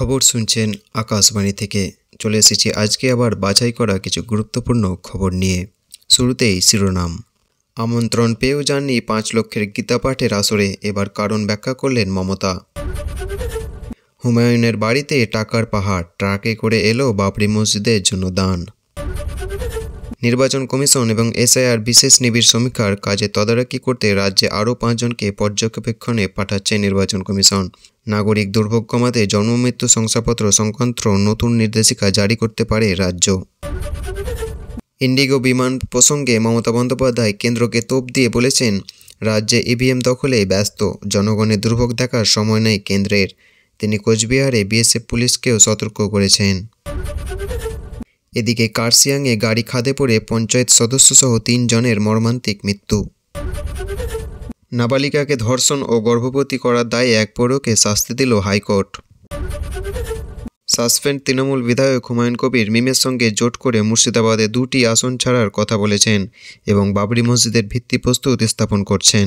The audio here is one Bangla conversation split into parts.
খবর শুনছেন আকাশবাণী থেকে। চলে এসেছি আজকে আবার বাছাই করা কিছু গুরুত্বপূর্ণ খবর নিয়ে। শুরুতেই শিরোনাম। আমন্ত্রণ পেয়েও যাননি 5 লক্ষের গীতা পাঠের আসরে, এবার কারণ ব্যাখ্যা করলেন মমতা। হুমায়ুনের বাড়িতে টাকার পাহাড়, ট্রাকে করে এলো বাবরি মসজিদের জন্য দান। নির্বাচন কমিশন এবং এসআইআর বিশেষ নিবিড় সমীক্ষার কাজে তদারকি করতে রাজ্যে আরও 5 জনকে পর্যবেক্ষণে পাঠাচ্ছে নির্বাচন কমিশন। নাগরিক দুর্ভোগ কমাতে জন্মমৃত্যু শংসাপত্র সংক্রান্ত নতুন নির্দেশিকা জারি করতে পারে রাজ্য। ইন্ডিগো বিমান প্রসঙ্গে মমতা বন্দ্যোপাধ্যায় কেন্দ্রকে তোপ দিয়ে বলেছেন, রাজ্যে ইভিএম দখলে ব্যস্ত, জনগণের দুর্ভোগ দেখার সময় নেই কেন্দ্রের। তিনি কোচবিহারে বিএসএফ পুলিশকেও সতর্ক করেছেন। এদিকে কার্শিয়াংয়ে গাড়ি খাদে পড়ে পঞ্চায়েত সদস্যসহ 3 জনের মর্মান্তিক মৃত্যু। নাবালিকাকে ধর্ষণ ও গর্ভবতী করার দায়ে এক পৌরকে শাস্তি দিল হাইকোর্ট। সাসপেন্ড তৃণমূল বিধায়ক হুমায়ুন কবির মিমের সঙ্গে জোট করে মুর্শিদাবাদে 2টি আসন ছাড়ার কথা বলেছেন এবং বাবরি মসজিদের ভিত্তিপ্রস্তর স্থাপন করছেন।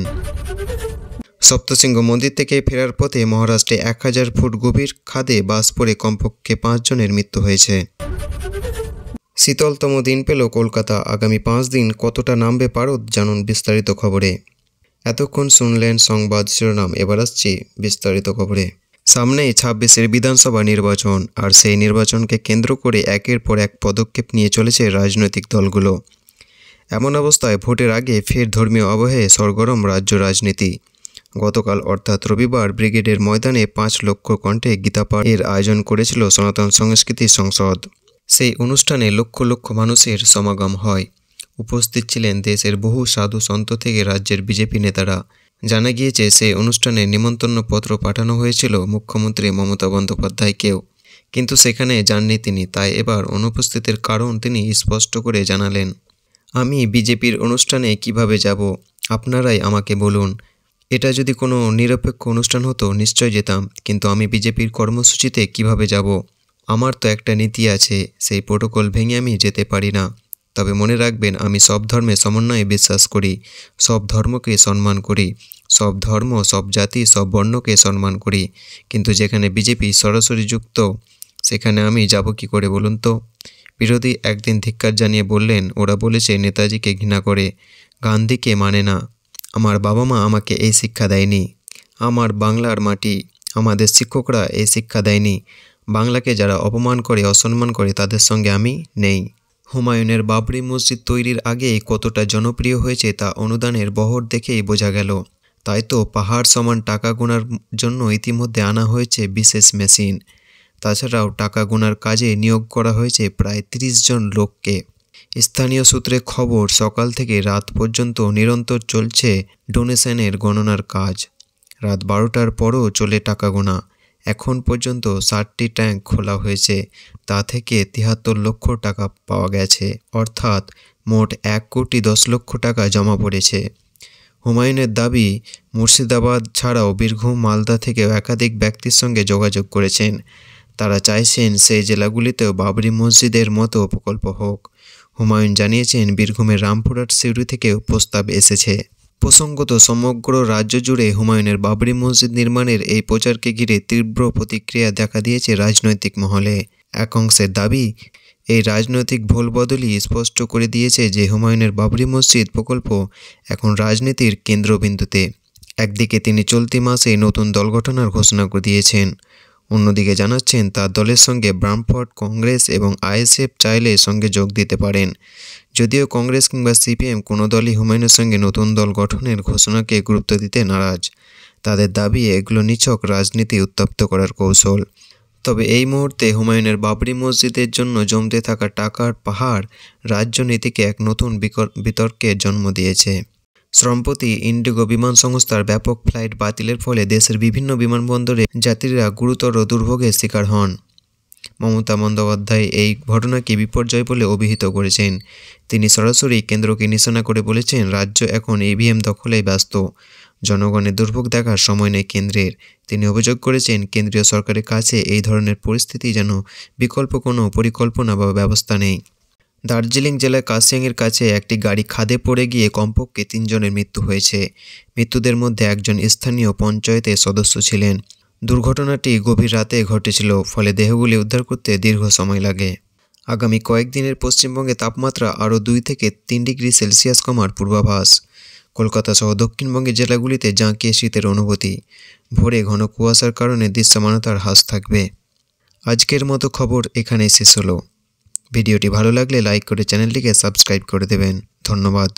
সপ্তশৃঙ্গ মন্দির থেকে ফেরার পথে মহারাষ্ট্রে 1000 ফুট গভীর খাদে বাস পড়ে কমপক্ষে 5 জনের মৃত্যু হয়েছে। শীতলতম দিন পেল কলকাতা, আগামী 5 দিন কতটা নামবে পারদ, জানুন বিস্তারিত খবরে। এতক্ষণ শুনলেন সংবাদ শিরোনাম, এবার আসছি বিস্তারিত খবরে। সামনেই 26-এর বিধানসভা নির্বাচন, আর সেই নির্বাচনকে কেন্দ্র করে একের পর এক পদক্ষেপ নিয়ে চলেছে রাজনৈতিক দলগুলো। এমন অবস্থায় ভোটের আগে ফের ধর্মীয় আবহে সরগরম রাজ্য রাজনীতি। গতকাল অর্থাৎ রবিবার ব্রিগেডের ময়দানে 5 লক্ষ কণ্ঠে গীতাপাঠের আয়োজন করেছিল সনাতন সংস্কৃতি সংসদ। সেই অনুষ্ঠানে লক্ষ লক্ষ মানুষের সমাগম হয়। উপস্থিত ছিলেন দেশের বহু সাধু সন্ত থেকে রাজ্যের বিজেপি নেতারা। জানা গিয়েছে সেই অনুষ্ঠানে নিমন্ত্রণপত্র পাঠানো হয়েছিল মুখ্যমন্ত্রী মমতা বন্দ্যোপাধ্যায়কেও, কিন্তু সেখানে যাননি তিনি। তাই এবার অনুপস্থিতির কারণ তিনি স্পষ্ট করে জানালেন, আমি বিজেপির অনুষ্ঠানে কিভাবে যাব, আপনারাই আমাকে বলুন। এটা যদি কোনো নিরপেক্ষ অনুষ্ঠান হতো নিশ্চয় যেতাম, কিন্তু আমি বিজেপির কর্মসূচিতে কিভাবে যাব? আমার তো একটা নীতি আছে, সেই প্রোটোকল ভেঙে আমি যেতে পারি না। তবে মনে রাখবেন, আমি সব ধর্মে সমন্বয়ে বিশ্বাস করি, সব ধর্মকে সম্মান করি, সব ধর্ম, সব জাতি, সব বর্ণকে সম্মান করি, কিন্তু যেখানে বিজেপি সরাসরি যুক্ত সেখানে আমি যাব কি করে বলুন তো? বিরোধী একদিন ধিক্কার জানিয়ে বললেন, ওরা বলেছে নেতাজিকে ঘৃণা করে, গান্ধীকে মানে না। আমার বাবা মা আমাকে এই শিক্ষা দেয়নি, আমার বাংলার মাটি, আমাদের শিক্ষকরা এই শিক্ষা দেয়নি। বাংলাকে যারা অপমান করে, অসম্মান করে, তাদের সঙ্গে আমি নেই। হুমায়ুনের বাবরি মসজিদ তৈরির আগে কতটা জনপ্রিয় হয়েছে তা অনুদানের বহর দেখেই বোঝা গেল। তাই তো পাহাড় সমান টাকা গোনার জন্য ইতিমধ্যে আনা হয়েছে বিশেষ মেশিন। তাছাড়াও টাকা গোনার কাজে নিয়োগ করা হয়েছে প্রায় 30 জন লোককে। স্থানীয় সূত্রে খবর, সকাল থেকে রাত পর্যন্ত নিরন্তর চলছে ডোনেশনের গণনার কাজ। রাত 12টার পরও চলে টাকা গোনা। এখন পর্যন্ত 60টি ট্যাঙ্ক খোলা হয়েছে, তা থেকে 73 লক্ষ টাকা পাওয়া গেছে, অর্থাৎ মোট 1,10,00,000 টাকা জমা পড়েছে। হুমায়ুনের দাবি, মুর্শিদাবাদ ছাড়াও বীরভূম, মালদা থেকেও একাধিক ব্যক্তির সঙ্গে যোগাযোগ করেছেন। তারা চাইছেন সেই জেলাগুলিতেও বাবরি মসজিদের মতো প্রকল্প হোক। হুমায়ুন জানিয়েছেন, বীরভূমের রামপুরহাট সিউড়ি থেকেও প্রস্তাব এসেছে। প্রসঙ্গত, সমগ্র রাজ্য জুড়ে হুমায়ুনের বাবরি মসজিদ নির্মাণের এই প্রচারকে ঘিরে তীব্র প্রতিক্রিয়া দেখা দিয়েছে রাজনৈতিক মহলে। এক অংশের দাবি, এই রাজনৈতিক ভুলবদলই স্পষ্ট করে দিয়েছে যে হুমায়ুনের বাবরি মসজিদ প্রকল্প এখন রাজনীতির কেন্দ্রবিন্দুতে। একদিকে তিনি চলতি মাসে নতুন দল গঠনের ঘোষণা দিয়েছেন, অন্যদিকে জানাচ্ছেন তার দলের সঙ্গে বামফ্রন্ট, কংগ্রেস এবং আইএসএফ চাইলে সঙ্গে যোগ দিতে পারেন। যদিও কংগ্রেস কিংবা সিপিএম কোনো দলই হুমায়ুনের সঙ্গে নতুন দল গঠনের ঘোষণাকে গুরুত্ব দিতে নারাজ। তাদের দাবি, এগুলো নিছক রাজনীতি উত্তপ্ত করার কৌশল। তবে এই মুহূর্তে হুমায়ুনের বাবরি মসজিদের জন্য জমতে থাকা টাকার পাহাড় রাজনীতিকে এক নতুন বিতর্কের জন্ম দিয়েছে। সম্প্রতি ইন্ডিগো বিমান সংস্থার ব্যাপক ফ্লাইট বাতিলের ফলে দেশের বিভিন্ন বিমানবন্দরে যাত্রীরা গুরুতর দুর্ভোগের শিকার হন। মমতা বন্দ্যোপাধ্যায় এই ঘটনাকে বিপর্যয় বলে অভিহিত করেছেন। তিনি সরাসরি কেন্দ্রকে নিশানা করে বলেছেন, রাজ্য এখন ইভিএম দখলেই ব্যস্ত, জনগণের দুর্ভোগ দেখার সময় নেই কেন্দ্রের। তিনি অভিযোগ করেছেন, কেন্দ্রীয় সরকারের কাছে এই ধরনের পরিস্থিতি যেন বিকল্প কোনো পরিকল্পনা বা ব্যবস্থা নেই। দার্জিলিং জেলার কার্শিয়াংয়ের কাছে একটি গাড়ি খাদে পড়ে গিয়ে কমপক্ষে 3 জনের মৃত্যু হয়েছে। মৃত্যুদের মধ্যে একজন স্থানীয় পঞ্চায়েতের সদস্য ছিলেন। দুর্ঘটনাটি গভীর রাতে ঘটেছিল, ফলে দেহগুলি উদ্ধার করতে দীর্ঘ সময় লাগে। আগামী কয়েকদিনের পশ্চিমবঙ্গে তাপমাত্রা আরও 2 থেকে 3 ডিগ্রি সেলসিয়াস কমার পূর্বাভাস। কলকাতা সহ দক্ষিণবঙ্গের জেলাগুলিতে জাঁকিয়ে শীতের অনুভূতি। ভোরে ঘন কুয়াশার কারণে দৃশ্যমানতার হ্রাস থাকবে। আজকের মতো খবর এখানেই শেষ হলো। ভিডিওটি ভালো লাগলে লাইক করে চ্যানেলটিকে সাবস্ক্রাইব করে দেবেন। ধন্যবাদ।